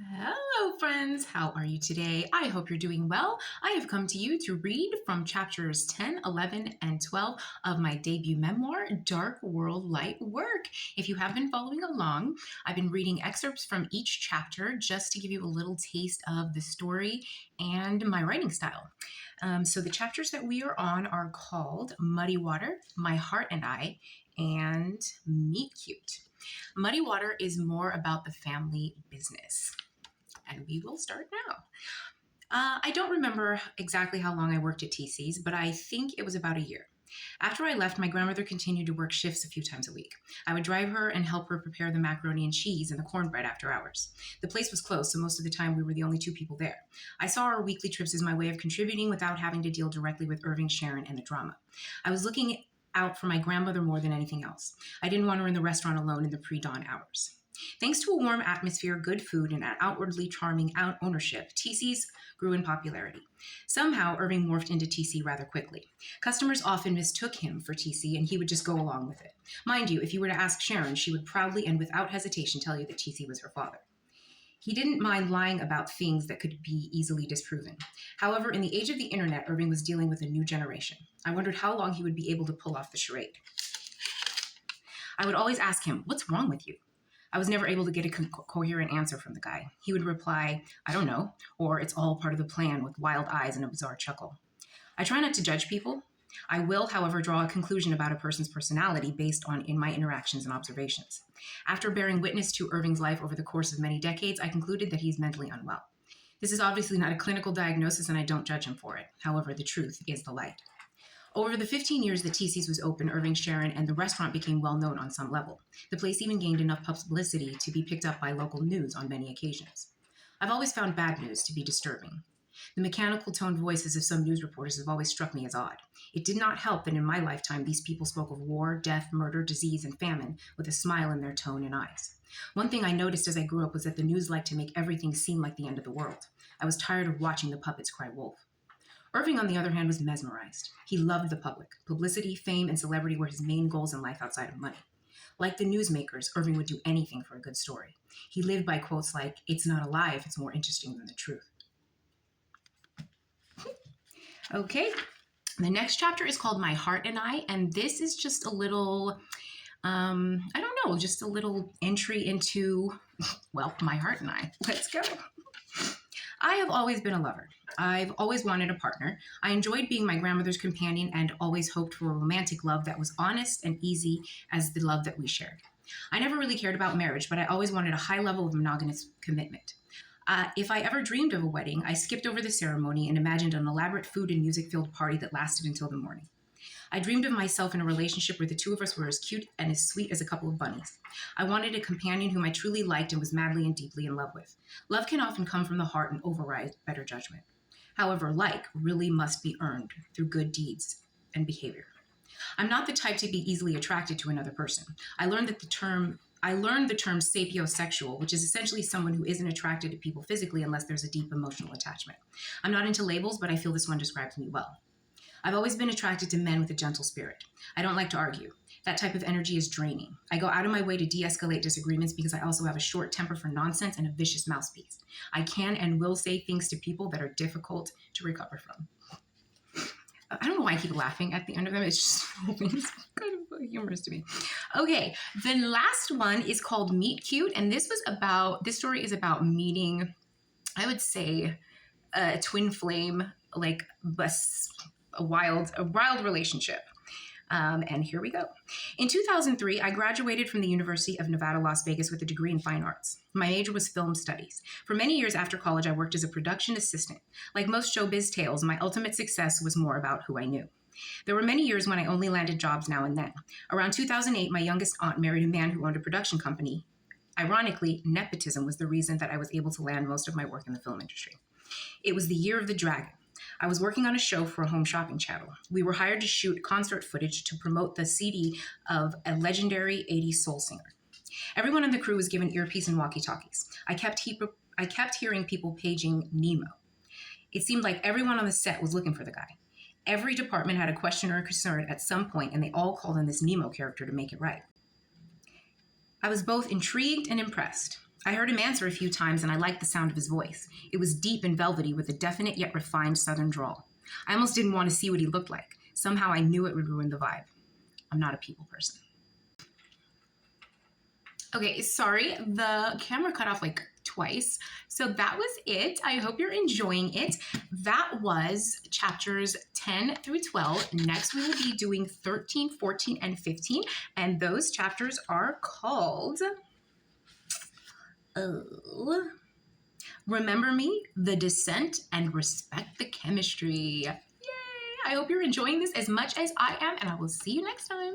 Hello, friends. How are you today? I hope you're doing well. I have come to you to read from chapters 10, 11, and 12 of my debut memoir, Dark World Light Work. If you have been following along, I've been reading excerpts from each chapter just to give you a little taste of the story and my writing style. So the chapters that we are on are called Muddy Water, My Heart and I, and Meet Cute. Muddy Water is more about the family business. And we will start now. I don't remember exactly how long I worked at TC's, but I think it was about a year. After I left, my grandmother continued to work shifts a few times a week. I would drive her and help her prepare the macaroni and cheese and the cornbread after hours. The place was closed, so most of the time we were the only two people there. I saw our weekly trips as my way of contributing without having to deal directly with Irving, Sharon, and the drama. I was looking out for my grandmother more than anything else. I didn't want her in the restaurant alone in the pre-dawn hours. Thanks to a warm atmosphere, good food, and an outwardly charming ownership, TC's grew in popularity. Somehow, Irving morphed into TC rather quickly. Customers often mistook him for TC, and he would just go along with it. Mind you, if you were to ask Sharon, she would proudly and without hesitation tell you that TC was her father. He didn't mind lying about things that could be easily disproven. However, in the age of the internet, Irving was dealing with a new generation. I wondered how long he would be able to pull off the charade. I would always ask him, "What's wrong with you?" I was never able to get a coherent answer from the guy. He would reply, "I don't know," or "It's all part of the plan," with wild eyes and a bizarre chuckle. I try not to judge people. I will, however, draw a conclusion about a person's personality based on in my interactions and observations. After bearing witness to Irving's life over the course of many decades, I concluded that he's mentally unwell. This is obviously not a clinical diagnosis, and I don't judge him for it. However, the truth is the light. Over the 15 years that TC's was open, Irving, Sharon, and the restaurant became well known on some level. The place even gained enough publicity to be picked up by local news on many occasions. I've always found bad news to be disturbing. The mechanical toned voices of some news reporters have always struck me as odd. It did not help that in my lifetime these people spoke of war, death, murder, disease, and famine with a smile in their tone and eyes. One thing I noticed as I grew up was that the news liked to make everything seem like the end of the world. I was tired of watching the puppets cry wolf. Irving, on the other hand, was mesmerized. He loved the public. Publicity, fame, and celebrity were his main goals in life outside of money. Like the newsmakers, Irving would do anything for a good story. He lived by quotes like, "It's not a lie if it's more interesting than the truth." Okay, the next chapter is called My Heart and I, and this is just a little, I don't know, just a little entry into, well, my heart and I. Let's go. I have always been a lover. I've always wanted a partner. I enjoyed being my grandmother's companion and always hoped for a romantic love that was honest and easy as the love that we shared. I never really cared about marriage, but I always wanted a high level of monogamous commitment. If I ever dreamed of a wedding, I skipped over the ceremony and imagined an elaborate food and music-filled party that lasted until the morning. I dreamed of myself in a relationship where the two of us were as cute and as sweet as a couple of bunnies. I wanted a companion whom I truly liked and was madly and deeply in love with. Love can often come from the heart and override better judgment. However, like really must be earned through good deeds and behavior. I'm not the type to be easily attracted to another person. I learned the term sapiosexual, which is essentially someone who isn't attracted to people physically unless there's a deep emotional attachment. I'm not into labels, but I feel this one describes me well. I've always been attracted to men with a gentle spirit. I don't like to argue. That type of energy is draining. I go out of my way to de-escalate disagreements because I also have a short temper for nonsense and a vicious mouthpiece. I can and will say things to people that are difficult to recover from. I don't know why I keep laughing at the end of them. It's just it's kind of humorous to me. Okay, the last one is called Meet Cute, and this story is about meeting, I would say, a twin flame, like a wild relationship. And here we go. In 2003, I graduated from the University of Nevada, Las Vegas with a degree in fine arts. My major was film studies. For many years after college, I worked as a production assistant. Like most showbiz tales, my ultimate success was more about who I knew. There were many years when I only landed jobs now and then. Around 2008, my youngest aunt married a man who owned a production company. Ironically, nepotism was the reason that I was able to land most of my work in the film industry. It was the year of the dragon. I was working on a show for a home shopping channel. We were hired to shoot concert footage to promote the CD of a legendary 80s soul singer. Everyone on the crew was given earpiece and walkie-talkies. I kept hearing people paging Nemo. It seemed like everyone on the set was looking for the guy. Every department had a question or a concern at some point, and they all called on this Nemo character to make it right. I was both intrigued and impressed. I heard him answer a few times, and I liked the sound of his voice. It was deep and velvety with a definite yet refined southern drawl. I almost didn't want to see what he looked like. Somehow I knew it would ruin the vibe. I'm not a people person. Okay, sorry, the camera cut off like twice. So that was it. I hope you're enjoying it. That was chapters 10 through 12. Next, we will be doing 13, 14, and 15. And those chapters are called Remember Me, The Descent, and Respect the Chemistry. Yay! I hope you're enjoying this as much as I am, and I will see you next time.